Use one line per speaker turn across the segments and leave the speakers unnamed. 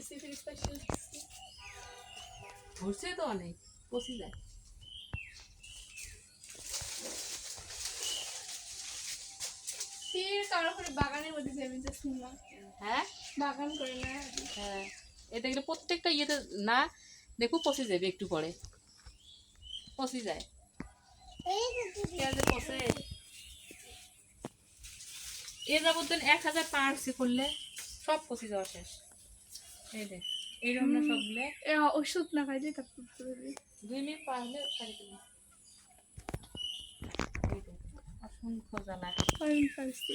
দিছি ফ্রিজ পাশে দিছি
হচ্ছে তো অনেক পচি যায়
ফির কারো করে বাগানের মধ্যে যাবেন যে শুনলাম
হ্যাঁ
বাগান করে না
হ্যাঁ এটা কিন্তু প্রত্যেকটা ইয়েতে না দেখো পচে যাবে একটু পরে পচি যায় পেঁয়াজে পচে এর যাবত 1000 পারছি করলে সব পচি যাওয়া শেষ এই দেখ এইরকম না সবগুলো
ওষুধ না খাইলে তারপর
2 মিনিট পারলে ছাড়ি দিবি এই দেখ অসংখ্য জ্বালা
আমি পারছি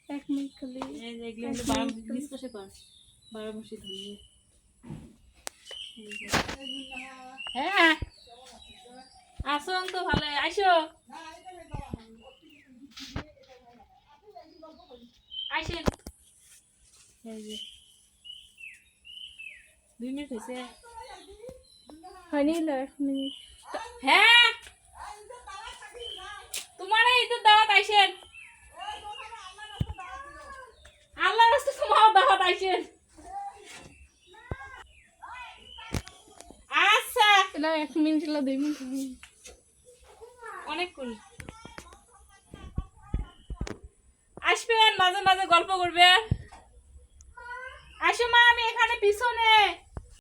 1 মিনিট খালি
এই যে এগুলো হলো 12 মিনিট বসে কর 12 বসে ধুয়ে হ্যাঁ আসো তো ভালো আইসো আইসেন এই যে 2 মিনিট হয়েছে
হয়নি 1 মিনিট
হ্যাঁ তোমার এই তো দাওয়াত আইসেন আল্লাহর রাস্তা তোমার দাওয়াত আইসেন আচ্ছা
এটা 1 মিনিট লা 2 মিনিট হয়নি
অনেক করি আসবেন মাঝে মাঝে গল্প করবেন আসো মা আমি এখানে পিছনে